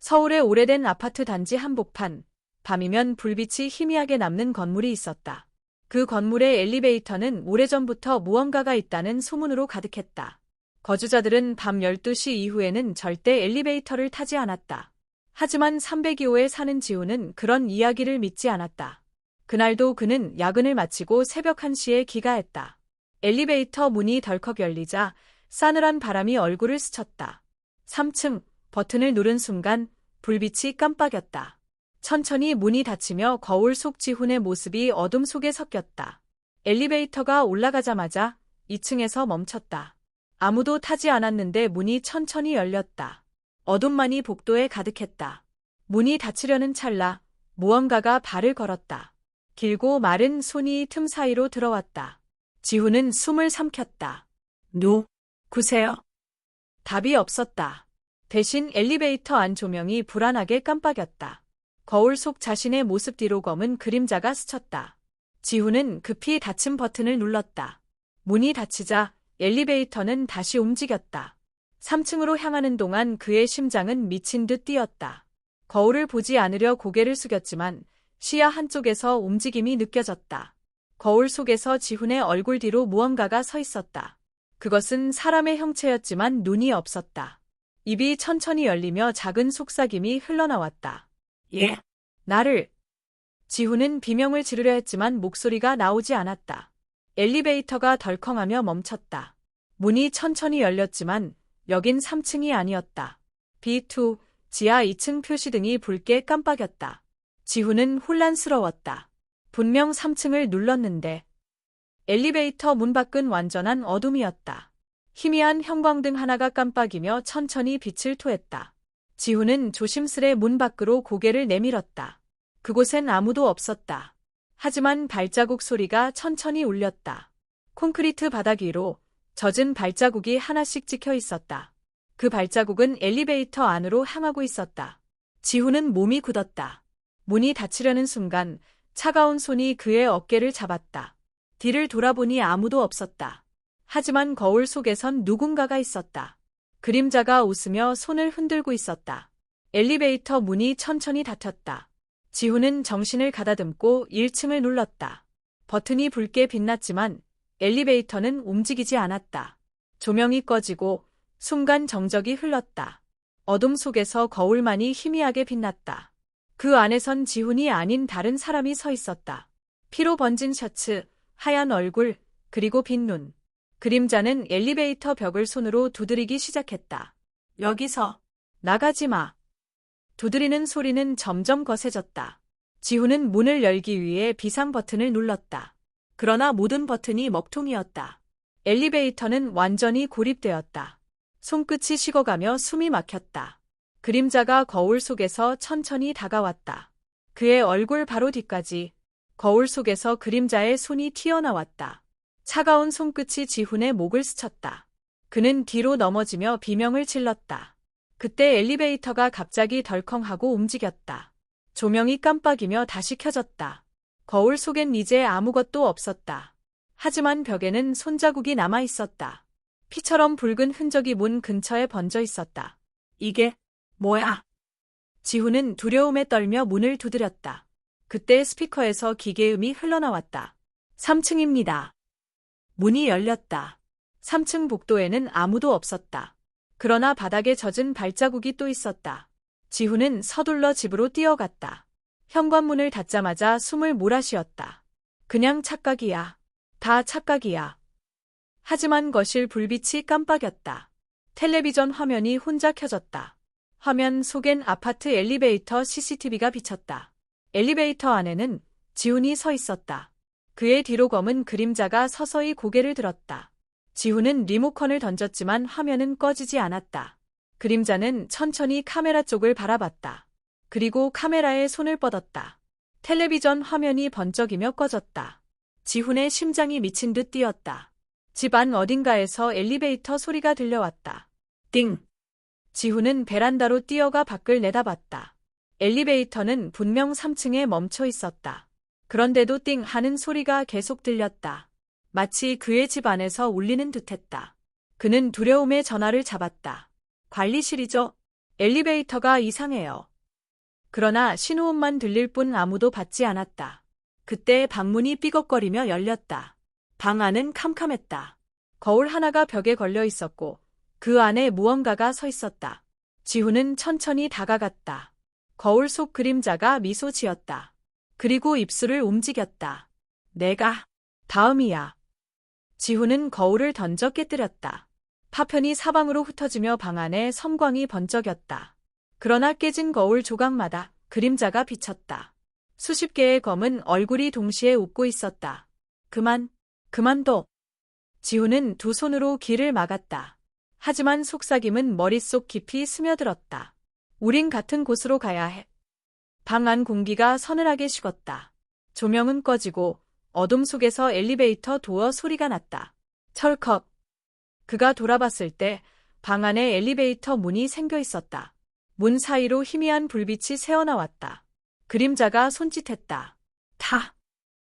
서울의 오래된 아파트 단지 한복판, 밤이면 불빛이 희미하게 남는 건물이 있었다. 그 건물의 엘리베이터는 오래전부터 무언가가 있다는 소문으로 가득했다. 거주자들은 밤 12시 이후에는 절대 엘리베이터를 타지 않았다. 하지만 302호에 사는 지우는 그런 이야기를 믿지 않았다. 그날도 그는 야근을 마치고 새벽 1시에 귀가했다. 엘리베이터 문이 덜컥 열리자 싸늘한 바람이 얼굴을 스쳤다. 3층 버튼을 누른 순간 불빛이 깜빡였다. 천천히 문이 닫히며 거울 속 지훈의 모습이 어둠 속에 섞였다. 엘리베이터가 올라가자마자 2층에서 멈췄다. 아무도 타지 않았는데 문이 천천히 열렸다. 어둠만이 복도에 가득했다. 문이 닫히려는 찰나 무언가가 발을 걸었다. 길고 마른 손이 틈 사이로 들어왔다. 지훈은 숨을 삼켰다. 누구세요? 답이 없었다. 대신 엘리베이터 안 조명이 불안하게 깜빡였다. 거울 속 자신의 모습 뒤로 검은 그림자가 스쳤다. 지훈은 급히 닫힌 버튼을 눌렀다. 문이 닫히자 엘리베이터는 다시 움직였다. 3층으로 향하는 동안 그의 심장은 미친 듯 뛰었다. 거울을 보지 않으려 고개를 숙였지만 시야 한쪽에서 움직임이 느껴졌다. 거울 속에서 지훈의 얼굴 뒤로 무언가가 서 있었다. 그것은 사람의 형체였지만 눈이 없었다. 입이 천천히 열리며 작은 속삭임이 흘러나왔다. 예. 나를. 지훈은 비명을 지르려 했지만 목소리가 나오지 않았다. 엘리베이터가 덜컹하며 멈췄다. 문이 천천히 열렸지만 여긴 3층이 아니었다. B2, 지하 2층 표시등이 붉게 깜빡였다. 지훈은 혼란스러웠다. 분명 3층을 눌렀는데. 엘리베이터 문 밖은 완전한 어둠이었다. 희미한 형광등 하나가 깜빡이며 천천히 빛을 토했다. 지훈은 조심스레 문 밖으로 고개를 내밀었다. 그곳엔 아무도 없었다. 하지만 발자국 소리가 천천히 울렸다. 콘크리트 바닥 위로 젖은 발자국이 하나씩 찍혀 있었다. 그 발자국은 엘리베이터 안으로 향하고 있었다. 지훈은 몸이 굳었다. 문이 닫히려는 순간 차가운 손이 그의 어깨를 잡았다. 뒤를 돌아보니 아무도 없었다. 하지만 거울 속에선 누군가가 있었다. 그림자가 웃으며 손을 흔들고 있었다. 엘리베이터 문이 천천히 닫혔다. 지훈은 정신을 가다듬고 1층을 눌렀다. 버튼이 붉게 빛났지만 엘리베이터는 움직이지 않았다. 조명이 꺼지고 순간 정적이 흘렀다. 어둠 속에서 거울만이 희미하게 빛났다. 그 안에선 지훈이 아닌 다른 사람이 서 있었다. 피로 번진 셔츠, 하얀 얼굴, 그리고 빈 눈. 그림자는 엘리베이터 벽을 손으로 두드리기 시작했다. 여기서 나가지 마. 두드리는 소리는 점점 거세졌다. 지훈은 문을 열기 위해 비상 버튼을 눌렀다. 그러나 모든 버튼이 먹통이었다. 엘리베이터는 완전히 고립되었다. 손끝이 식어가며 숨이 막혔다. 그림자가 거울 속에서 천천히 다가왔다. 그의 얼굴 바로 뒤까지 거울 속에서 그림자의 손이 튀어나왔다. 차가운 손끝이 지훈의 목을 스쳤다. 그는 뒤로 넘어지며 비명을 질렀다. 그때 엘리베이터가 갑자기 덜컹하고 움직였다. 조명이 깜빡이며 다시 켜졌다. 거울 속엔 이제 아무것도 없었다. 하지만 벽에는 손자국이 남아 있었다. 피처럼 붉은 흔적이 문 근처에 번져 있었다. 이게 뭐야? 지훈은 두려움에 떨며 문을 두드렸다. 그때 스피커에서 기계음이 흘러나왔다. 3층입니다. 문이 열렸다. 3층 복도에는 아무도 없었다. 그러나 바닥에 젖은 발자국이 또 있었다. 지훈은 서둘러 집으로 뛰어갔다. 현관문을 닫자마자 숨을 몰아쉬었다. 그냥 착각이야. 다 착각이야. 하지만 거실 불빛이 깜빡였다. 텔레비전 화면이 혼자 켜졌다. 화면 속엔 아파트 엘리베이터 CCTV가 비쳤다. 엘리베이터 안에는 지훈이 서 있었다. 그의 뒤로 검은 그림자가 서서히 고개를 들었다. 지훈은 리모컨을 던졌지만 화면은 꺼지지 않았다. 그림자는 천천히 카메라 쪽을 바라봤다. 그리고 카메라에 손을 뻗었다. 텔레비전 화면이 번쩍이며 꺼졌다. 지훈의 심장이 미친 듯 뛰었다. 집 안 어딘가에서 엘리베이터 소리가 들려왔다. 띵! 지훈은 베란다로 뛰어가 밖을 내다봤다. 엘리베이터는 분명 3층에 멈춰 있었다. 그런데도 띵 하는 소리가 계속 들렸다. 마치 그의 집 안에서 울리는 듯했다. 그는 두려움에 전화를 잡았다. 관리실이죠? 엘리베이터가 이상해요. 그러나 신호음만 들릴 뿐 아무도 받지 않았다. 그때 방문이 삐걱거리며 열렸다. 방 안은 캄캄했다. 거울 하나가 벽에 걸려 있었고 그 안에 무언가가 서 있었다. 지훈은 천천히 다가갔다. 거울 속 그림자가 미소 지었다. 그리고 입술을 움직였다. 내가 다음이야. 지훈은 거울을 던져 깨뜨렸다. 파편이 사방으로 흩어지며 방 안에 섬광이 번쩍였다. 그러나 깨진 거울 조각마다 그림자가 비쳤다. 수십 개의 검은 얼굴이 동시에 웃고 있었다. 그만둬. 지훈은 두 손으로 귀를 막았다. 하지만 속삭임은 머릿속 깊이 스며들었다. 우린 같은 곳으로 가야 해. 방 안 공기가 서늘하게 식었다. 조명은 꺼지고 어둠 속에서 엘리베이터 도어 소리가 났다. 철컥. 그가 돌아봤을 때 방 안에 엘리베이터 문이 생겨 있었다. 문 사이로 희미한 불빛이 새어나왔다. 그림자가 손짓했다. 타!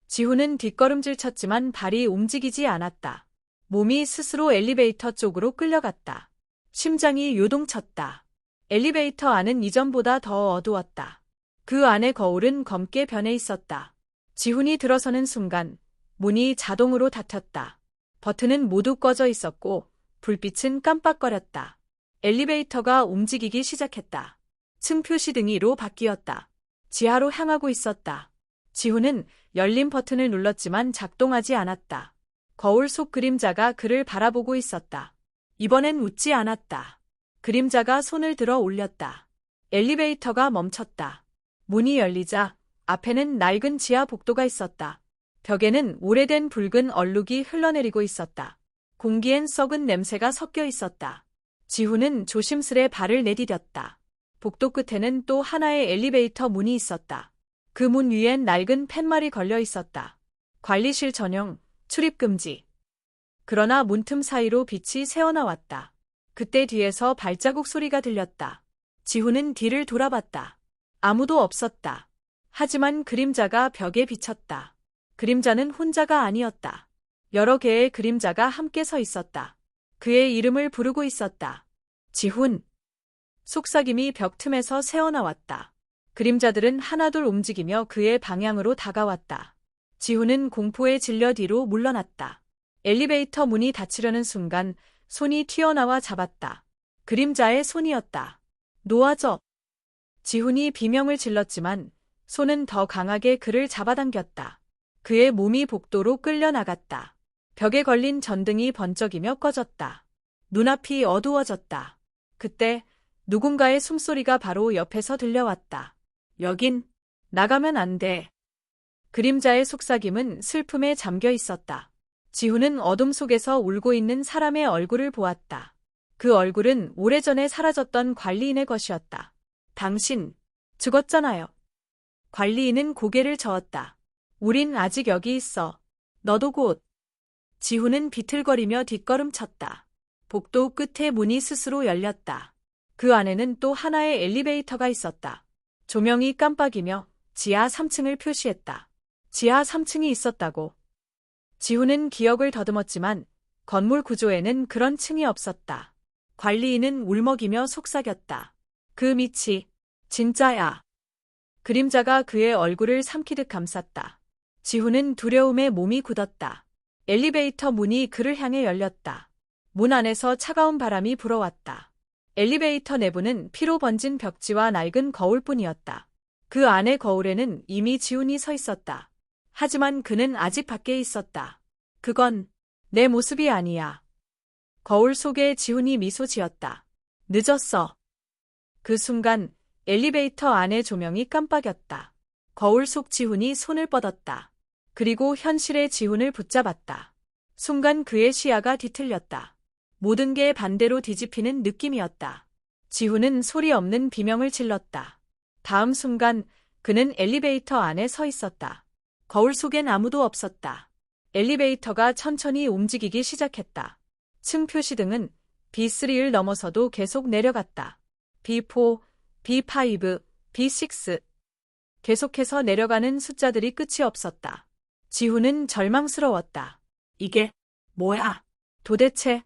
지훈은 뒷걸음질 쳤지만 발이 움직이지 않았다. 몸이 스스로 엘리베이터 쪽으로 끌려갔다. 심장이 요동쳤다. 엘리베이터 안은 이전보다 더 어두웠다. 그 안의 거울은 검게 변해 있었다. 지훈이 들어서는 순간 문이 자동으로 닫혔다. 버튼은 모두 꺼져 있었고 불빛은 깜빡거렸다. 엘리베이터가 움직이기 시작했다. 층 표시등이로 바뀌었다. 지하로 향하고 있었다. 지훈은 열린 버튼을 눌렀지만 작동하지 않았다. 거울 속 그림자가 그를 바라보고 있었다. 이번엔 웃지 않았다. 그림자가 손을 들어 올렸다. 엘리베이터가 멈췄다. 문이 열리자 앞에는 낡은 지하 복도가 있었다. 벽에는 오래된 붉은 얼룩이 흘러내리고 있었다. 공기엔 썩은 냄새가 섞여 있었다. 지훈은 조심스레 발을 내디뎠다. 복도 끝에는 또 하나의 엘리베이터 문이 있었다. 그 문 위엔 낡은 팻말이 걸려 있었다. 관리실 전용, 출입 금지. 그러나 문틈 사이로 빛이 새어나왔다. 그때 뒤에서 발자국 소리가 들렸다. 지훈은 뒤를 돌아봤다. 아무도 없었다. 하지만 그림자가 벽에 비쳤다. 그림자는 혼자가 아니었다. 여러 개의 그림자가 함께 서 있었다. 그의 이름을 부르고 있었다. 지훈. 속삭임이 벽 틈에서 새어나왔다. 그림자들은 하나둘 움직이며 그의 방향으로 다가왔다. 지훈은 공포에 질려 뒤로 물러났다. 엘리베이터 문이 닫히려는 순간 손이 튀어나와 잡았다. 그림자의 손이었다. 놓아줘. 지훈이 비명을 질렀지만 손은 더 강하게 그를 잡아당겼다. 그의 몸이 복도로 끌려나갔다. 벽에 걸린 전등이 번쩍이며 꺼졌다. 눈앞이 어두워졌다. 그때 누군가의 숨소리가 바로 옆에서 들려왔다. 여긴 나가면 안 돼. 그림자의 속삭임은 슬픔에 잠겨 있었다. 지훈은 어둠 속에서 울고 있는 사람의 얼굴을 보았다. 그 얼굴은 오래전에 사라졌던 관리인의 것이었다. 당신 죽었잖아요. 관리인은 고개를 저었다. 우린 아직 여기 있어. 너도 곧. 지훈은 비틀거리며 뒷걸음쳤다. 복도 끝에 문이 스스로 열렸다. 그 안에는 또 하나의 엘리베이터가 있었다. 조명이 깜빡이며 지하 3층을 표시했다. 지하 3층이 있었다고. 지훈은 기억을 더듬었지만 건물 구조에는 그런 층이 없었다. 관리인은 울먹이며 속삭였다. 그 밑이 진짜야. 그림자가 그의 얼굴을 삼키듯 감쌌다. 지훈은 두려움에 몸이 굳었다. 엘리베이터 문이 그를 향해 열렸다. 문 안에서 차가운 바람이 불어왔다. 엘리베이터 내부는 피로 번진 벽지와 낡은 거울뿐이었다. 그 안의 거울에는 이미 지훈이 서 있었다. 하지만 그는 아직 밖에 있었다. 그건 내 모습이 아니야. 거울 속에 지훈이 미소 지었다. 늦었어. 그 순간 엘리베이터 안의 조명이 깜빡였다. 거울 속 지훈이 손을 뻗었다. 그리고 현실의 지훈을 붙잡았다. 순간 그의 시야가 뒤틀렸다. 모든 게 반대로 뒤집히는 느낌이었다. 지훈은 소리 없는 비명을 질렀다. 다음 순간 그는 엘리베이터 안에 서 있었다. 거울 속엔 아무도 없었다. 엘리베이터가 천천히 움직이기 시작했다. 층 표시등은 B3를 넘어서도 계속 내려갔다. B4, B5, B6. 계속해서 내려가는 숫자들이 끝이 없었다. 지훈은 절망스러웠다. 이게 뭐야? 도대체?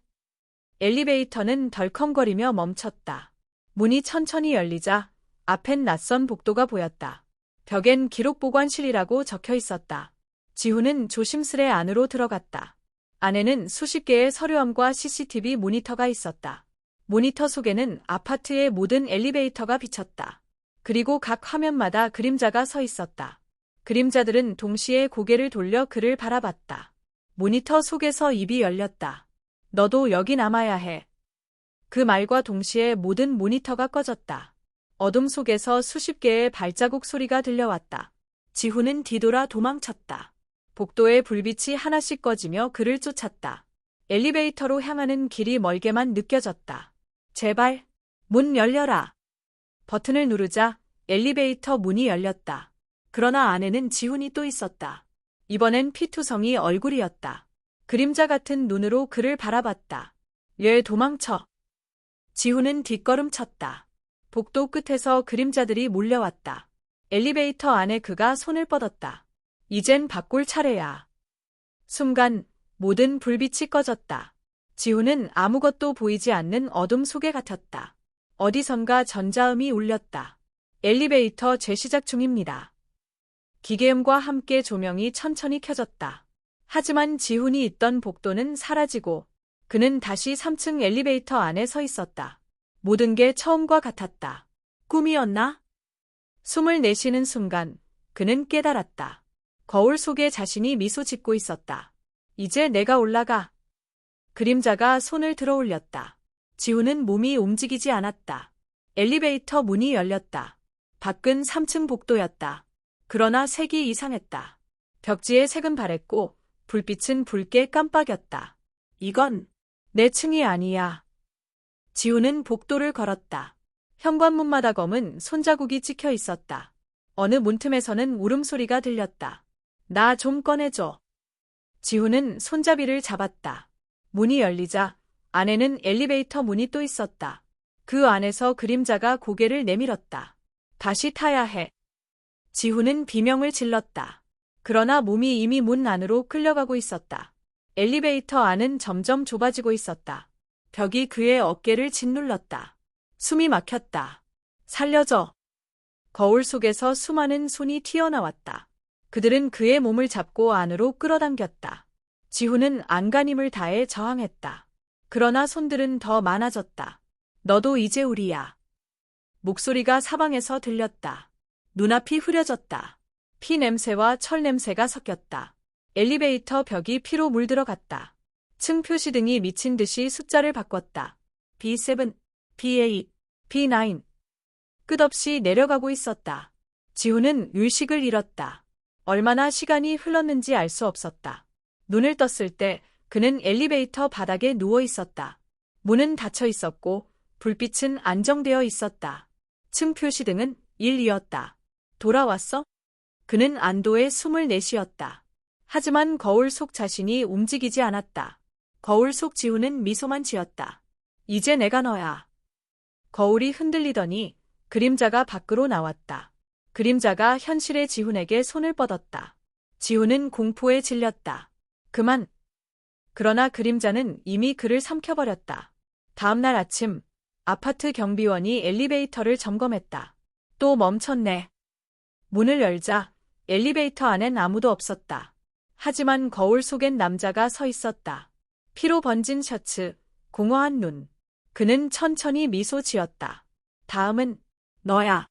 엘리베이터는 덜컹거리며 멈췄다. 문이 천천히 열리자 앞엔 낯선 복도가 보였다. 벽엔 기록 보관실이라고 적혀 있었다. 지훈은 조심스레 안으로 들어갔다. 안에는 수십 개의 서류함과 CCTV 모니터가 있었다. 모니터 속에는 아파트의 모든 엘리베이터가 비쳤다. 그리고 각 화면마다 그림자가 서 있었다. 그림자들은 동시에 고개를 돌려 그를 바라봤다. 모니터 속에서 입이 열렸다. 너도 여기 남아야 해. 그 말과 동시에 모든 모니터가 꺼졌다. 어둠 속에서 수십 개의 발자국 소리가 들려왔다. 지훈은 뒤돌아 도망쳤다. 복도의 불빛이 하나씩 꺼지며 그를 쫓았다. 엘리베이터로 향하는 길이 멀게만 느껴졌다. 제발, 문 열려라. 버튼을 누르자 엘리베이터 문이 열렸다. 그러나 안에는 지훈이 또 있었다. 이번엔 피투성이 얼굴이었다. 그림자 같은 눈으로 그를 바라봤다. 얘 도망쳐. 지훈은 뒷걸음쳤다. 복도 끝에서 그림자들이 몰려왔다. 엘리베이터 안에 그가 손을 뻗었다. 이젠 바꿀 차례야. 순간 모든 불빛이 꺼졌다. 지훈은 아무것도 보이지 않는 어둠 속에 갇혔다. 어디선가 전자음이 울렸다. 엘리베이터 재시작 중입니다. 기계음과 함께 조명이 천천히 켜졌다. 하지만 지훈이 있던 복도는 사라지고 그는 다시 3층 엘리베이터 안에 서 있었다. 모든 게 처음과 같았다. 꿈이었나? 숨을 내쉬는 순간 그는 깨달았다. 거울 속에 자신이 미소 짓고 있었다. 이제 내가 올라가. 그림자가 손을 들어 올렸다. 지훈은 몸이 움직이지 않았다. 엘리베이터 문이 열렸다. 밖은 3층 복도였다. 그러나 색이 이상했다. 벽지에 색은 바랬고 불빛은 붉게 깜빡였다. 이건 내 층이 아니야. 지훈은 복도를 걸었다. 현관문마다 검은 손자국이 찍혀 있었다. 어느 문틈에서는 울음소리가 들렸다. 나 좀 꺼내줘. 지훈은 손잡이를 잡았다. 문이 열리자 안에는 엘리베이터 문이 또 있었다. 그 안에서 그림자가 고개를 내밀었다. 다시 타야 해. 지훈은 비명을 질렀다. 그러나 몸이 이미 문 안으로 끌려가고 있었다. 엘리베이터 안은 점점 좁아지고 있었다. 벽이 그의 어깨를 짓눌렀다. 숨이 막혔다. 살려줘. 거울 속에서 수많은 손이 튀어나왔다. 그들은 그의 몸을 잡고 안으로 끌어당겼다. 지훈은 안간힘을 다해 저항했다. 그러나 손들은 더 많아졌다. 너도 이제 우리야. 목소리가 사방에서 들렸다. 눈앞이 흐려졌다. 피 냄새와 철 냄새가 섞였다. 엘리베이터 벽이 피로 물들어갔다. 층 표시등이 미친 듯이 숫자를 바꿨다. B7, B8, B9. 끝없이 내려가고 있었다. 지훈은 의식을 잃었다. 얼마나 시간이 흘렀는지 알 수 없었다. 눈을 떴을 때 그는 엘리베이터 바닥에 누워 있었다. 문은 닫혀 있었고 불빛은 안정되어 있었다. 층 표시등은 1이었다. 돌아왔어? 그는 안도의 숨을 내쉬었다. 하지만 거울 속 자신이 움직이지 않았다. 거울 속 지훈은 미소만 지었다. 이제 내가 너야. 거울이 흔들리더니 그림자가 밖으로 나왔다. 그림자가 현실의 지훈에게 손을 뻗었다. 지훈은 공포에 질렸다. 그만. 그러나 그림자는 이미 그를 삼켜버렸다. 다음 날 아침, 아파트 경비원이 엘리베이터를 점검했다. 또 멈췄네. 문을 열자 엘리베이터 안엔 아무도 없었다. 하지만 거울 속엔 남자가 서 있었다. 피로 번진 셔츠, 공허한 눈. 그는 천천히 미소 지었다. 다음은 너야.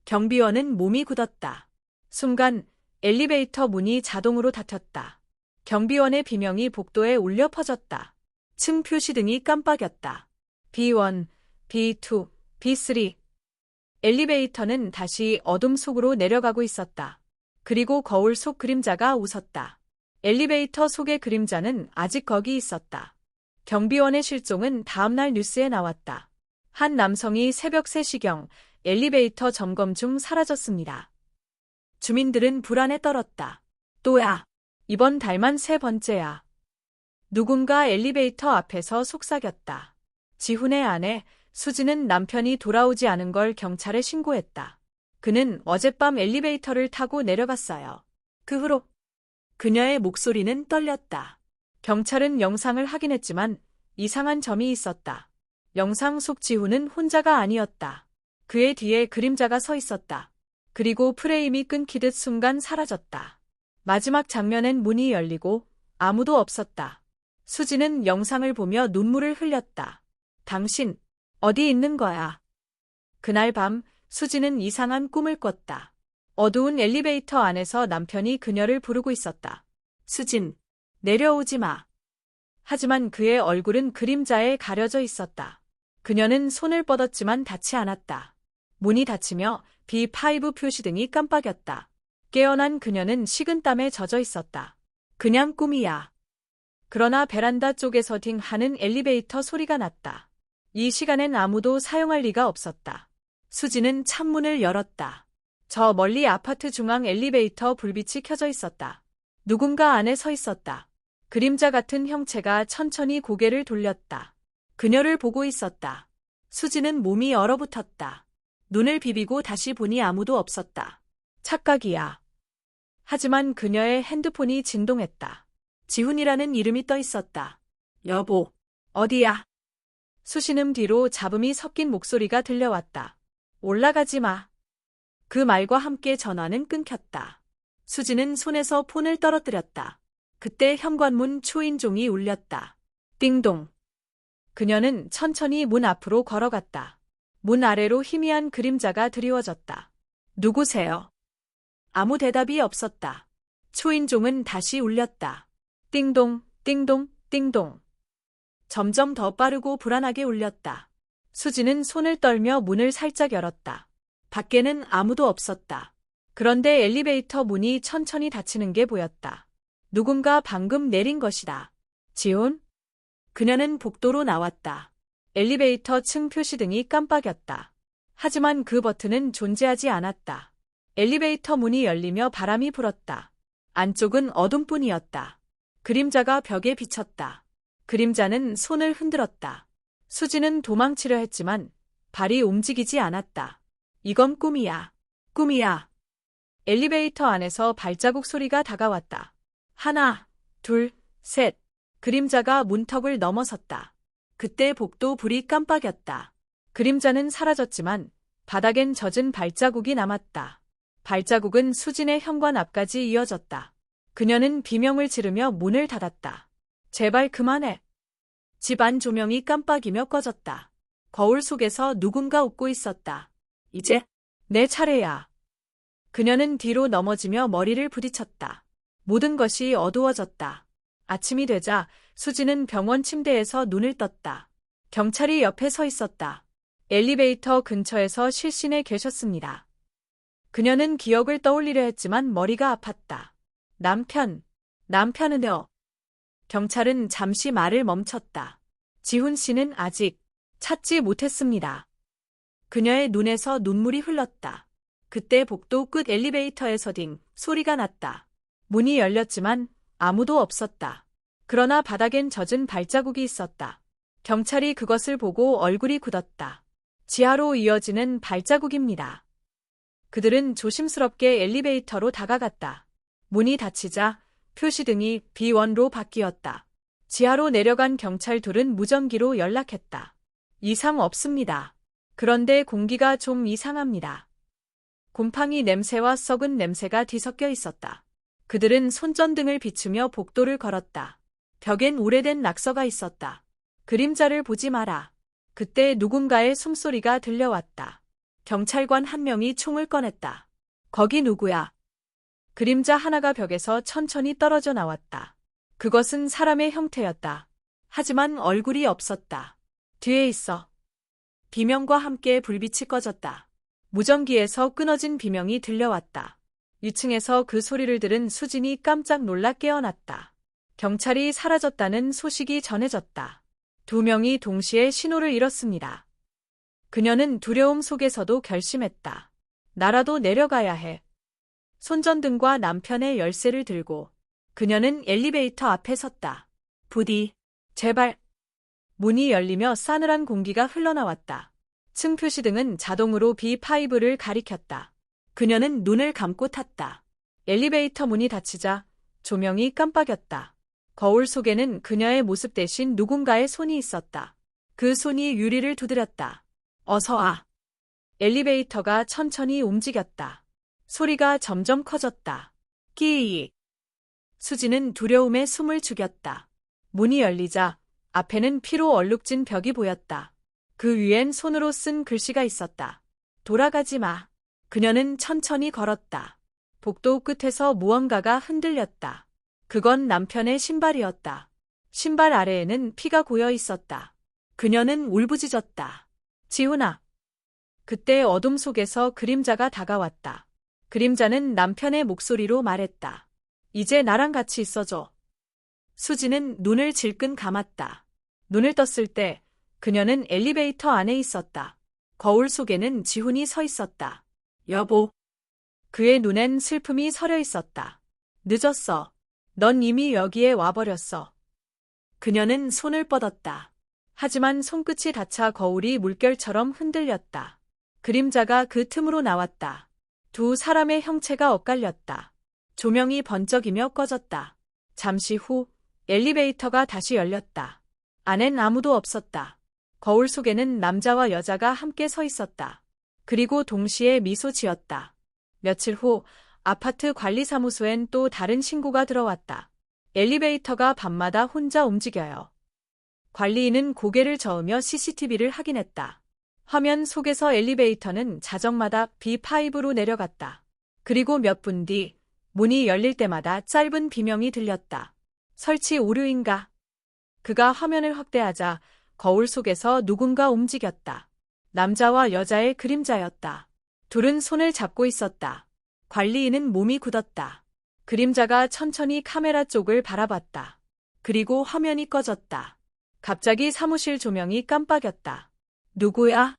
경비원은 몸이 굳었다. 순간 엘리베이터 문이 자동으로 닫혔다. 경비원의 비명이 복도에 울려 퍼졌다. 층 표시등이 깜빡였다. B1, B2, B3. 엘리베이터는 다시 어둠 속으로 내려가고 있었다. 그리고 거울 속 그림자가 웃었다. 엘리베이터 속의 그림자는 아직 거기 있었다. 경비원의 실종은 다음날 뉴스에 나왔다. 한 남성이 새벽 3시경 엘리베이터 점검 중 사라졌습니다. 주민들은 불안에 떨었다. 또야. 이번 달만 3번째야. 누군가 엘리베이터 앞에서 속삭였다. 지훈의 아내 수지는 남편이 돌아오지 않은 걸 경찰에 신고했다. 그는 어젯밤 엘리베이터를 타고 내려갔어요. 그 후로 그녀의 목소리는 떨렸다. 경찰은 영상을 확인했지만 이상한 점이 있었다. 영상 속 지훈은 혼자가 아니었다. 그의 뒤에 그림자가 서 있었다. 그리고 프레임이 끊기듯 순간 사라졌다. 마지막 장면엔 문이 열리고 아무도 없었다. 수지는 영상을 보며 눈물을 흘렸다. 당신, 어디 있는 거야? 그날 밤, 수지는 이상한 꿈을 꿨다. 어두운 엘리베이터 안에서 남편이 그녀를 부르고 있었다. 수진, 내려오지 마. 하지만 그의 얼굴은 그림자에 가려져 있었다. 그녀는 손을 뻗었지만 닿지 않았다. 문이 닫히며 B5 표시등이 깜빡였다. 깨어난 그녀는 식은땀에 젖어 있었다. 그냥 꿈이야. 그러나 베란다 쪽에서 딩 하는 엘리베이터 소리가 났다. 이 시간엔 아무도 사용할 리가 없었다. 수지는 창문을 열었다. 저 멀리 아파트 중앙 엘리베이터 불빛이 켜져 있었다. 누군가 안에 서 있었다. 그림자 같은 형체가 천천히 고개를 돌렸다. 그녀를 보고 있었다. 수지는 몸이 얼어붙었다. 눈을 비비고 다시 보니 아무도 없었다. 착각이야. 하지만 그녀의 핸드폰이 진동했다. 지훈이라는 이름이 떠 있었다. 여보, 어디야? 수신음 뒤로 잡음이 섞인 목소리가 들려왔다. 올라가지 마. 그 말과 함께 전화는 끊겼다. 수지는 손에서 폰을 떨어뜨렸다. 그때 현관문 초인종이 울렸다. 띵동. 그녀는 천천히 문 앞으로 걸어갔다. 문 아래로 희미한 그림자가 드리워졌다. 누구세요? 아무 대답이 없었다. 초인종은 다시 울렸다. 띵동, 띵동, 띵동. 점점 더 빠르고 불안하게 울렸다. 수지는 손을 떨며 문을 살짝 열었다. 밖에는 아무도 없었다. 그런데 엘리베이터 문이 천천히 닫히는 게 보였다. 누군가 방금 내린 것이다. 지훈? 그녀는 복도로 나왔다. 엘리베이터 층 표시등이 깜빡였다. 하지만 그 버튼은 존재하지 않았다. 엘리베이터 문이 열리며 바람이 불었다. 안쪽은 어둠뿐이었다. 그림자가 벽에 비쳤다. 그림자는 손을 흔들었다. 수지는 도망치려 했지만 발이 움직이지 않았다. 이건 꿈이야. 꿈이야. 엘리베이터 안에서 발자국 소리가 다가왔다. 하나, 둘, 셋. 그림자가 문턱을 넘어섰다. 그때 복도 불이 깜빡였다. 그림자는 사라졌지만 바닥엔 젖은 발자국이 남았다. 발자국은 수진의 현관 앞까지 이어졌다. 그녀는 비명을 지르며 문을 닫았다. 제발 그만해. 집 안 조명이 깜빡이며 꺼졌다. 거울 속에서 누군가 웃고 있었다. 이제 내 차례야. 그녀는 뒤로 넘어지며 머리를 부딪혔다. 모든 것이 어두워졌다. 아침이 되자 수지는 병원 침대에서 눈을 떴다. 경찰이 옆에 서 있었다. 엘리베이터 근처에서 실신해 계셨습니다. 그녀는 기억을 떠올리려 했지만 머리가 아팠다. 남편은요? 경찰은 잠시 말을 멈췄다. 지훈 씨는 아직 찾지 못했습니다. 그녀의 눈에서 눈물이 흘렀다. 그때 복도 끝 엘리베이터에서 딩 소리가 났다. 문이 열렸지만 아무도 없었다. 그러나 바닥엔 젖은 발자국이 있었다. 경찰이 그것을 보고 얼굴이 굳었다. 지하로 이어지는 발자국입니다. 그들은 조심스럽게 엘리베이터로 다가갔다. 문이 닫히자 표시등이 B1로 바뀌었다. 지하로 내려간 경찰 둘은 무전기로 연락했다. 이상 없습니다. 그런데 공기가 좀 이상합니다. 곰팡이 냄새와 썩은 냄새가 뒤섞여 있었다. 그들은 손전등을 비추며 복도를 걸었다. 벽엔 오래된 낙서가 있었다. 그림자를 보지 마라. 그때 누군가의 숨소리가 들려왔다. 경찰관 한 명이 총을 꺼냈다. 거기 누구야? 그림자 하나가 벽에서 천천히 떨어져 나왔다. 그것은 사람의 형태였다. 하지만 얼굴이 없었다. 뒤에 있어. 비명과 함께 불빛이 꺼졌다. 무전기에서 끊어진 비명이 들려왔다. 2층에서 그 소리를 들은 수진이 깜짝 놀라 깨어났다. 경찰이 사라졌다는 소식이 전해졌다. 두 명이 동시에 신호를 잃었습니다. 그녀는 두려움 속에서도 결심했다. 나라도 내려가야 해. 손전등과 남편의 열쇠를 들고 그녀는 엘리베이터 앞에 섰다. 부디, 제발. 문이 열리며 싸늘한 공기가 흘러나왔다. 층 표시등은 자동으로 B5를 가리켰다. 그녀는 눈을 감고 탔다. 엘리베이터 문이 닫히자 조명이 깜빡였다. 거울 속에는 그녀의 모습 대신 누군가의 손이 있었다. 그 손이 유리를 두드렸다. 어서 와. 엘리베이터가 천천히 움직였다. 소리가 점점 커졌다. 끼익. 수지는 두려움에 숨을 죽였다. 문이 열리자 앞에는 피로 얼룩진 벽이 보였다. 그 위엔 손으로 쓴 글씨가 있었다. 돌아가지 마. 그녀는 천천히 걸었다. 복도 끝에서 무언가가 흔들렸다. 그건 남편의 신발이었다. 신발 아래에는 피가 고여 있었다. 그녀는 울부짖었다. 지훈아. 그때 어둠 속에서 그림자가 다가왔다. 그림자는 남편의 목소리로 말했다. 이제 나랑 같이 있어줘. 수지는 눈을 질끈 감았다. 눈을 떴을 때 그녀는 엘리베이터 안에 있었다. 거울 속에는 지훈이 서 있었다. 여보. 그의 눈엔 슬픔이 서려 있었다. 늦었어. 넌 이미 여기에 와버렸어. 그녀는 손을 뻗었다. 하지만 손끝이 닿자 거울이 물결처럼 흔들렸다. 그림자가 그 틈으로 나왔다. 두 사람의 형체가 엇갈렸다. 조명이 번쩍이며 꺼졌다. 잠시 후 엘리베이터가 다시 열렸다. 안엔 아무도 없었다. 거울 속에는 남자와 여자가 함께 서 있었다. 그리고 동시에 미소 지었다. 며칠 후 아파트 관리사무소엔 또 다른 신고가 들어왔다. 엘리베이터가 밤마다 혼자 움직여요. 관리인은 고개를 저으며 CCTV를 확인했다. 화면 속에서 엘리베이터는 자정마다 B5로 내려갔다. 그리고 몇 분 뒤 문이 열릴 때마다 짧은 비명이 들렸다. 설치 오류인가? 그가 화면을 확대하자 거울 속에서 누군가 움직였다. 남자와 여자의 그림자였다. 둘은 손을 잡고 있었다. 관리인은 몸이 굳었다. 그림자가 천천히 카메라 쪽을 바라봤다. 그리고 화면이 꺼졌다. 갑자기 사무실 조명이 깜빡였다. 누구야?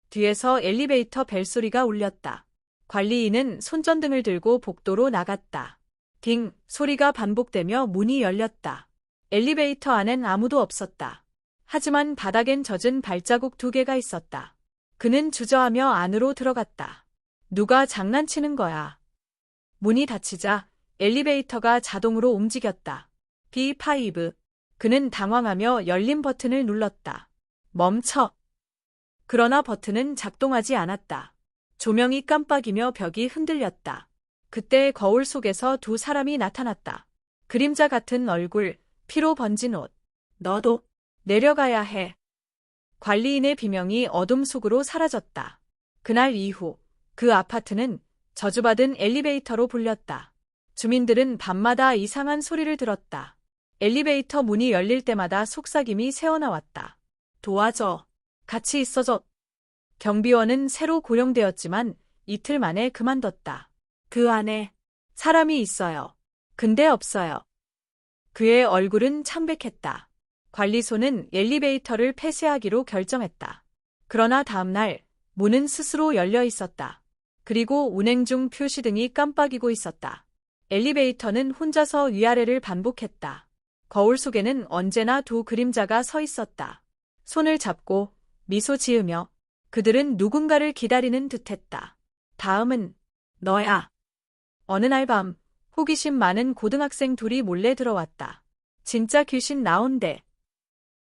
뒤에서 엘리베이터 벨소리가 울렸다. 관리인은 손전등을 들고 복도로 나갔다. 딩 소리가 반복되며 문이 열렸다. 엘리베이터 안엔 아무도 없었다. 하지만 바닥엔 젖은 발자국 2개가 있었다. 그는 주저하며 안으로 들어갔다. 누가 장난치는 거야. 문이 닫히자 엘리베이터가 자동으로 움직였다. B5. 그는 당황하며 열린 버튼을 눌렀다. 멈춰. 그러나 버튼은 작동하지 않았다. 조명이 깜빡이며 벽이 흔들렸다. 그때 거울 속에서 두 사람이 나타났다. 그림자 같은 얼굴, 피로 번진 옷. 너도 내려가야 해. 관리인의 비명이 어둠 속으로 사라졌다. 그날 이후 그 아파트는 저주받은 엘리베이터로 불렸다. 주민들은 밤마다 이상한 소리를 들었다. 엘리베이터 문이 열릴 때마다 속삭임이 새어나왔다. 도와줘. 같이 있어줘. 경비원은 새로 고용되었지만 이틀 만에 그만뒀다. 그 안에 사람이 있어요. 근데 없어요. 그의 얼굴은 창백했다. 관리소는 엘리베이터를 폐쇄하기로 결정했다. 그러나 다음 날 문은 스스로 열려 있었다. 그리고 운행 중 표시등이 깜빡이고 있었다. 엘리베이터는 혼자서 위아래를 반복했다. 거울 속에는 언제나 두 그림자가 서 있었다. 손을 잡고 미소 지으며 그들은 누군가를 기다리는 듯했다. 다음은 너야. 어느 날 밤 호기심 많은 고등학생 둘이 몰래 들어왔다. 진짜 귀신 나온대.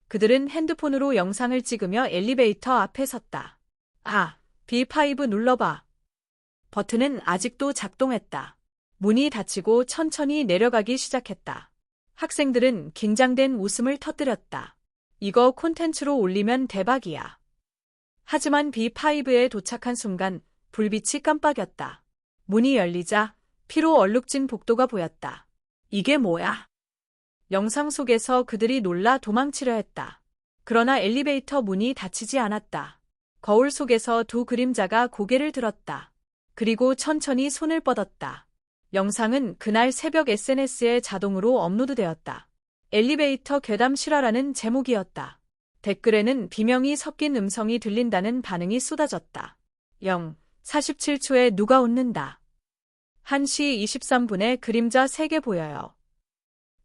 그들은 핸드폰으로 영상을 찍으며 엘리베이터 앞에 섰다. 아, B5 눌러봐. 버튼은 아직도 작동했다. 문이 닫히고 천천히 내려가기 시작했다. 학생들은 긴장된 웃음을 터뜨렸다. 이거 콘텐츠로 올리면 대박이야. 하지만 B5에 도착한 순간 불빛이 깜빡였다. 문이 열리자 피로 얼룩진 복도가 보였다. 이게 뭐야? 영상 속에서 그들이 놀라 도망치려 했다. 그러나 엘리베이터 문이 닫히지 않았다. 거울 속에서 두 그림자가 고개를 들었다. 그리고 천천히 손을 뻗었다. 영상은 그날 새벽 SNS에 자동으로 업로드되었다. 엘리베이터 괴담 실화라는 제목이었다. 댓글에는 비명이 섞인 음성이 들린다는 반응이 쏟아졌다. 47초에 누가 웃는다. 1시 23분에 그림자 3개 보여요.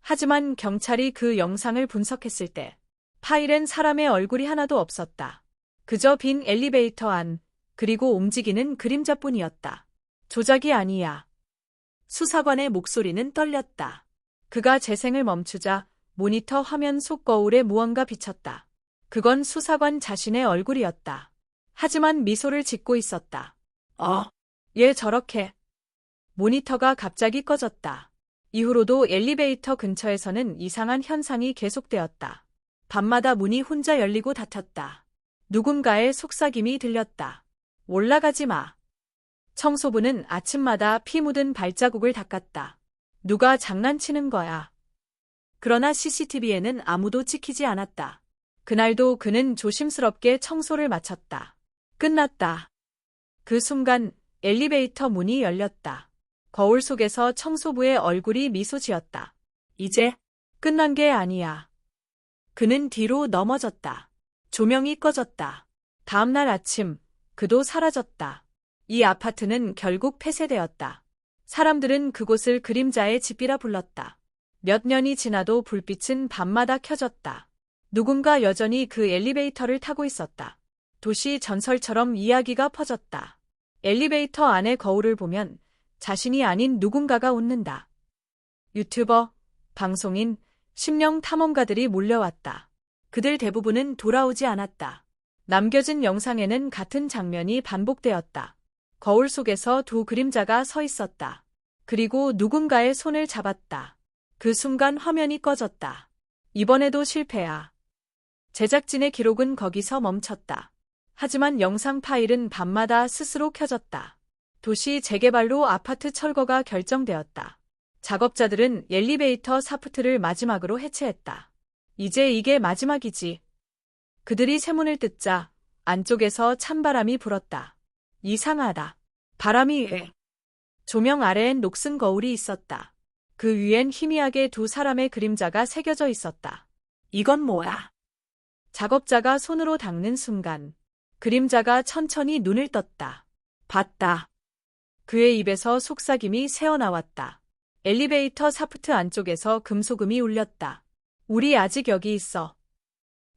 하지만 경찰이 그 영상을 분석했을 때 파일엔 사람의 얼굴이 하나도 없었다. 그저 빈 엘리베이터 안, 그리고 움직이는 그림자뿐이었다. 조작이 아니야. 수사관의 목소리는 떨렸다. 그가 재생을 멈추자 모니터 화면 속 거울에 무언가 비쳤다. 그건 수사관 자신의 얼굴이었다. 하지만 미소를 짓고 있었다. 얘 저렇게. 모니터가 갑자기 꺼졌다. 이후로도 엘리베이터 근처에서는 이상한 현상이 계속되었다. 밤마다 문이 혼자 열리고 닫혔다. 누군가의 속삭임이 들렸다. 올라가지 마. 청소부는 아침마다 피 묻은 발자국을 닦았다. 누가 장난치는 거야. 그러나 CCTV에는 아무도 찍히지 않았다. 그날도 그는 조심스럽게 청소를 마쳤다. 끝났다. 그 순간 엘리베이터 문이 열렸다. 거울 속에서 청소부의 얼굴이 미소 지었다. 이제 끝난 게 아니야. 그는 뒤로 넘어졌다. 조명이 꺼졌다. 다음 날 아침, 그도 사라졌다. 이 아파트는 결국 폐쇄되었다. 사람들은 그곳을 그림자의 집이라 불렀다. 몇 년이 지나도 불빛은 밤마다 켜졌다. 누군가 여전히 그 엘리베이터를 타고 있었다. 도시 전설처럼 이야기가 퍼졌다. 엘리베이터 안의 거울을 보면 자신이 아닌 누군가가 웃는다. 유튜버, 방송인, 심령 탐험가들이 몰려왔다. 그들 대부분은 돌아오지 않았다. 남겨진 영상에는 같은 장면이 반복되었다. 거울 속에서 두 그림자가 서 있었다. 그리고 누군가의 손을 잡았다. 그 순간 화면이 꺼졌다. 이번에도 실패야. 제작진의 기록은 거기서 멈췄다. 하지만 영상 파일은 밤마다 스스로 켜졌다. 도시 재개발로 아파트 철거가 결정되었다. 작업자들은 엘리베이터 샤프트를 마지막으로 해체했다. 이제 이게 마지막이지. 그들이 세문을 뜯자 안쪽에서 찬바람이 불었다. 이상하다. 바람이 조명 아래엔 녹슨 거울이 있었다. 그 위엔 희미하게 두 사람의 그림자가 새겨져 있었다. 이건 뭐야? 작업자가 손으로 닦는 순간 그림자가 천천히 눈을 떴다. 봤다. 그의 입에서 속삭임이 새어나왔다. 엘리베이터 샤프트 안쪽에서 금속음이 울렸다. 우리 아직 여기 있어.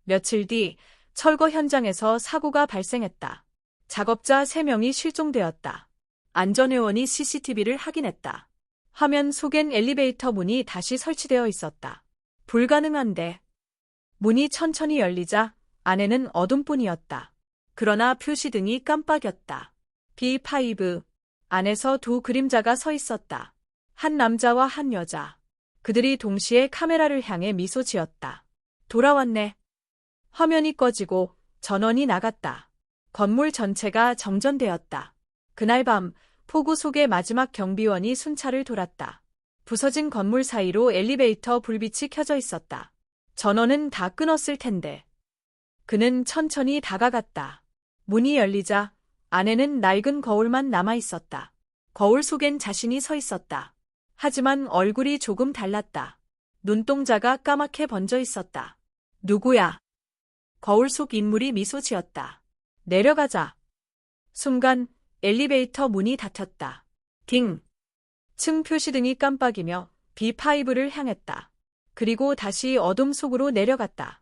며칠 뒤 철거 현장에서 사고가 발생했다. 작업자 3명이 실종되었다. 안전회원이 CCTV를 확인했다. 화면 속엔 엘리베이터 문이 다시 설치되어 있었다. 불가능한데. 문이 천천히 열리자 안에는 어둠뿐이었다. 그러나 표시등이 깜빡였다. B5. 안에서 두 그림자가 서 있었다. 한 남자와 한 여자. 그들이 동시에 카메라를 향해 미소 지었다. 돌아왔네. 화면이 꺼지고 전원이 나갔다. 건물 전체가 정전되었다. 그날 밤 폭우 속에 마지막 경비원이 순찰을 돌았다. 부서진 건물 사이로 엘리베이터 불빛이 켜져 있었다. 전원은 다 끊었을 텐데. 그는 천천히 다가갔다. 문이 열리자 안에는 낡은 거울만 남아 있었다. 거울 속엔 자신이 서 있었다. 하지만 얼굴이 조금 달랐다. 눈동자가 까맣게 번져 있었다. 누구야? 거울 속 인물이 미소 지었다. 내려가자. 순간 엘리베이터 문이 닫혔다. 딩. 층 표시등이 깜빡이며 B5를 향했다. 그리고 다시 어둠 속으로 내려갔다.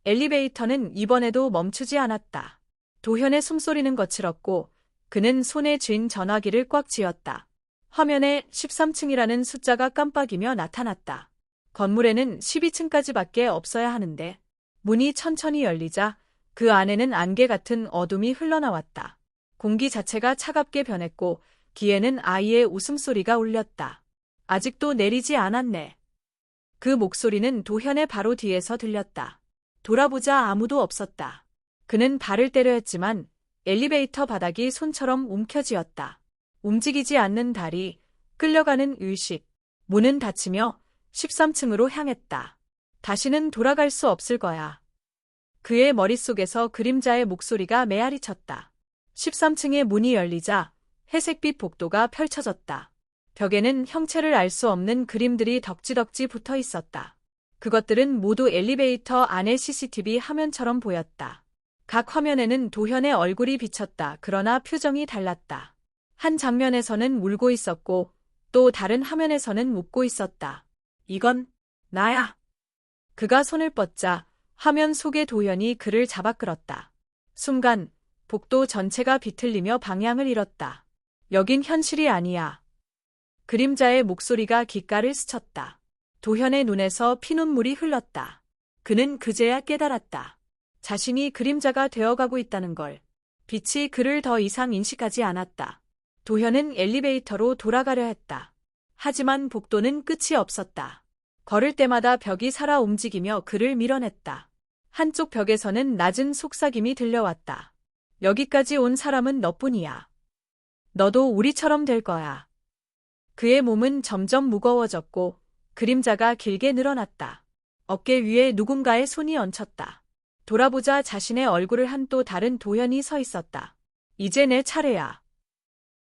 엘리베이터는 이번에도 멈추지 않았다. 도현의 숨소리는 거칠었고 그는 손에 쥔 전화기를 꽉 쥐었다. 화면에 13층이라는 숫자가 깜빡이며 나타났다. 건물에는 12층까지밖에 없어야 하는데 문이 천천히 열리자 그 안에는 안개 같은 어둠이 흘러나왔다. 공기 자체가 차갑게 변했고 귀에는 아이의 웃음소리가 울렸다. 아직도 내리지 않았네. 그 목소리는 도현의 바로 뒤에서 들렸다. 돌아보자 아무도 없었다. 그는 발을 때려 했지만 엘리베이터 바닥이 손처럼 움켜쥐었다. 움직이지 않는 다리, 끌려가는 의식. 문은 닫히며 13층으로 향했다. 다시는 돌아갈 수 없을 거야. 그의 머릿속에서 그림자의 목소리가 메아리쳤다. 13층의 문이 열리자 회색빛 복도가 펼쳐졌다. 벽에는 형체를 알 수 없는 그림들이 덕지덕지 붙어 있었다. 그것들은 모두 엘리베이터 안의 CCTV 화면처럼 보였다. 각 화면에는 도현의 얼굴이 비쳤다. 그러나 표정이 달랐다. 한 장면에서는 울고 있었고 또 다른 화면에서는 웃고 있었다. 이건 나야. 그가 손을 뻗자 화면 속의 도현이 그를 잡아 끌었다. 순간 복도 전체가 비틀리며 방향을 잃었다. 여긴 현실이 아니야. 그림자의 목소리가 귓가를 스쳤다. 도현의 눈에서 피눈물이 흘렀다. 그는 그제야 깨달았다. 자신이 그림자가 되어가고 있다는 걸. 빛이 그를 더 이상 인식하지 않았다. 도현은 엘리베이터로 돌아가려 했다. 하지만 복도는 끝이 없었다. 걸을 때마다 벽이 살아 움직이며 그를 밀어냈다. 한쪽 벽에서는 낮은 속삭임이 들려왔다. 여기까지 온 사람은 너뿐이야. 너도 우리처럼 될 거야. 그의 몸은 점점 무거워졌고 그림자가 길게 늘어났다. 어깨 위에 누군가의 손이 얹혔다. 돌아보자 자신의 얼굴을 한 또 다른 도현이 서 있었다. 이제 내 차례야.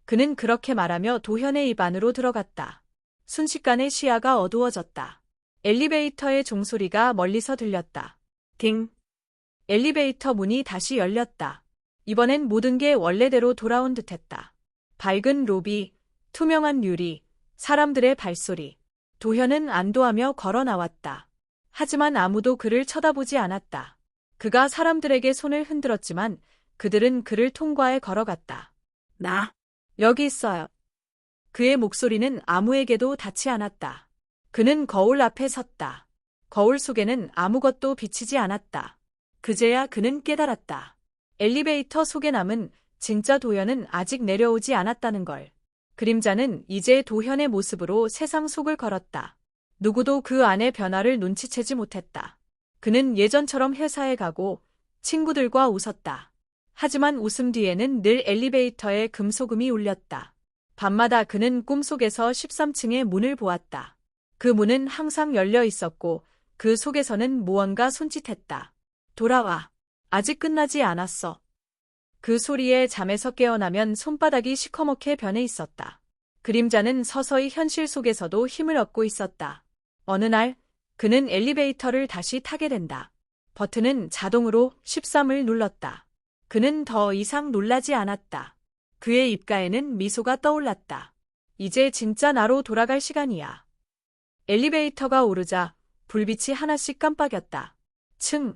그는 그렇게 말하며 도현의 입 안으로 들어갔다. 순식간에 시야가 어두워졌다. 엘리베이터의 종소리가 멀리서 들렸다. 딩. 엘리베이터 문이 다시 열렸다. 이번엔 모든 게 원래대로 돌아온 듯했다. 밝은 로비, 투명한 유리, 사람들의 발소리. 도현은 안도하며 걸어 나왔다. 하지만 아무도 그를 쳐다보지 않았다. 그가 사람들에게 손을 흔들었지만 그들은 그를 통과해 걸어갔다. 나 여기 있어요. 그의 목소리는 아무에게도 닿지 않았다. 그는 거울 앞에 섰다. 거울 속에는 아무것도 비치지 않았다. 그제야 그는 깨달았다. 엘리베이터 속에 남은 진짜 도현은 아직 내려오지 않았다는 걸. 그림자는 이제 도현의 모습으로 세상 속을 걸었다. 누구도 그 안의 변화를 눈치채지 못했다. 그는 예전처럼 회사에 가고 친구들과 웃었다. 하지만 웃음 뒤에는 늘 엘리베이터에 금소금이 울렸다. 밤마다 그는 꿈속에서 13층의 문을 보았다. 그 문은 항상 열려 있었고 그 속에서는 무언가 손짓했다. 돌아와. 아직 끝나지 않았어. 그 소리에 잠에서 깨어나면 손바닥이 시커멓게 변해 있었다. 그림자는 서서히 현실 속에서도 힘을 얻고 있었다. 어느 날 그는 엘리베이터를 다시 타게 된다. 버튼은 자동으로 13을 눌렀다. 그는 더 이상 놀라지 않았다. 그의 입가에는 미소가 떠올랐다. 이제 진짜 나로 돌아갈 시간이야. 엘리베이터가 오르자 불빛이 하나씩 깜빡였다. 층,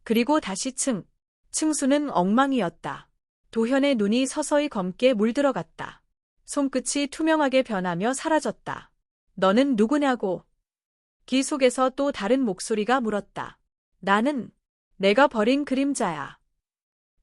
그리고 다시 층. 층수는 엉망이었다. 도현의 눈이 서서히 검게 물들어갔다. 손끝이 투명하게 변하며 사라졌다. 너는 누구냐고. 귀 속에서 또 다른 목소리가 물었다. 나는 내가 버린 그림자야.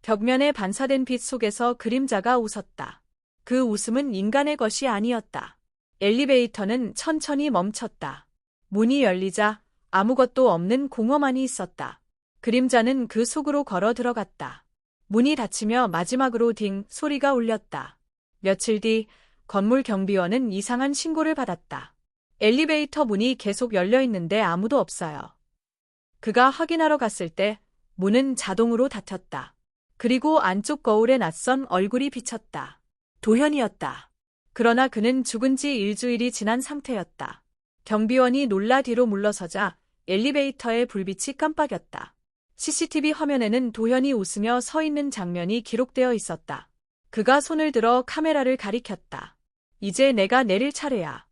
벽면에 반사된 빛 속에서 그림자가 웃었다. 그 웃음은 인간의 것이 아니었다. 엘리베이터는 천천히 멈췄다. 문이 열리자 아무것도 없는 공허만이 있었다. 그림자는 그 속으로 걸어 들어갔다. 문이 닫히며 마지막으로 딩 소리가 울렸다. 며칠 뒤 건물 경비원은 이상한 신고를 받았다. 엘리베이터 문이 계속 열려 있는데 아무도 없어요. 그가 확인하러 갔을 때 문은 자동으로 닫혔다. 그리고 안쪽 거울에 낯선 얼굴이 비쳤다. 도현이었다. 그러나 그는 죽은 지 일주일이 지난 상태였다. 경비원이 놀라 뒤로 물러서자 엘리베이터의 불빛이 깜빡였다. CCTV 화면에는 도현이 웃으며 서 있는 장면이 기록되어 있었다. 그가 손을 들어 카메라를 가리켰다. 이제 내가 내릴 차례야.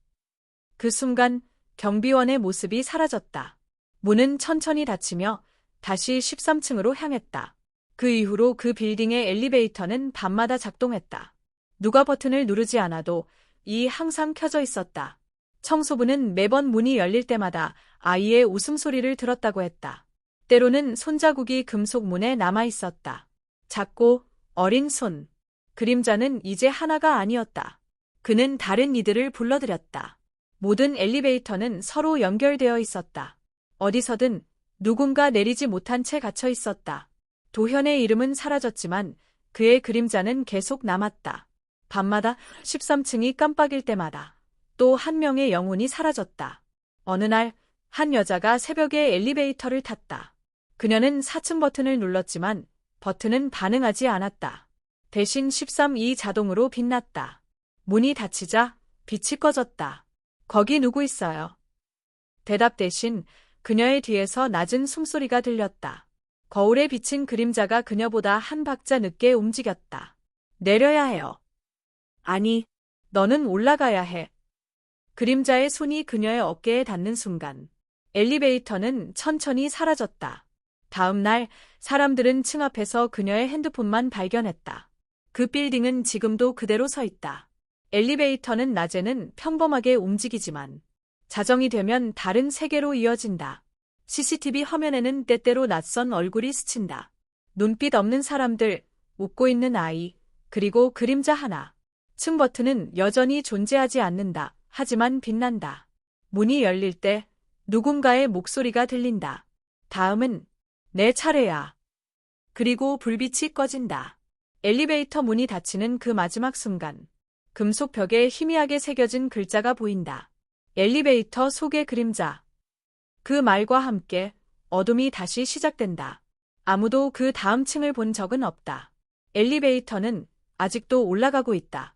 그 순간 경비원의 모습이 사라졌다. 문은 천천히 닫히며 다시 13층으로 향했다. 그 이후로 그 빌딩의 엘리베이터는 밤마다 작동했다. 누가 버튼을 누르지 않아도 이 항상 켜져 있었다. 청소부는 매번 문이 열릴 때마다 아이의 웃음소리를 들었다고 했다. 때로는 손자국이 금속 문에 남아 있었다. 작고 어린 손. 그림자는 이제 하나가 아니었다. 그는 다른 이들을 불러들였다. 모든 엘리베이터는 서로 연결되어 있었다. 어디서든 누군가 내리지 못한 채 갇혀 있었다. 도현의 이름은 사라졌지만 그의 그림자는 계속 남았다. 밤마다 13층이 깜빡일 때마다 또 한 명의 영혼이 사라졌다. 어느 날 한 여자가 새벽에 엘리베이터를 탔다. 그녀는 4층 버튼을 눌렀지만 버튼은 반응하지 않았다. 대신 13이 자동으로 빛났다. 문이 닫히자 빛이 꺼졌다. 거기 누구 있어요? 대답 대신 그녀의 뒤에서 낮은 숨소리가 들렸다. 거울에 비친 그림자가 그녀보다 한 박자 늦게 움직였다. 내려야 해요. 아니, 너는 올라가야 해. 그림자의 손이 그녀의 어깨에 닿는 순간 엘리베이터는 천천히 사라졌다. 다음 날 사람들은 층 앞에서 그녀의 핸드폰만 발견했다. 그 빌딩은 지금도 그대로 서 있다. 엘리베이터는 낮에는 평범하게 움직이지만 자정이 되면 다른 세계로 이어진다. CCTV 화면에는 때때로 낯선 얼굴이 스친다. 눈빛 없는 사람들, 웃고 있는 아이, 그리고 그림자 하나. 층 버튼은 여전히 존재하지 않는다. 하지만 빛난다. 문이 열릴 때 누군가의 목소리가 들린다. 다음은 내 차례야. 그리고 불빛이 꺼진다. 엘리베이터 문이 닫히는 그 마지막 순간, 금속 벽에 희미하게 새겨진 글자가 보인다. 엘리베이터 속의 그림자. 그 말과 함께 어둠이 다시 시작된다. 아무도 그 다음 층을 본 적은 없다. 엘리베이터는 아직도 올라가고 있다.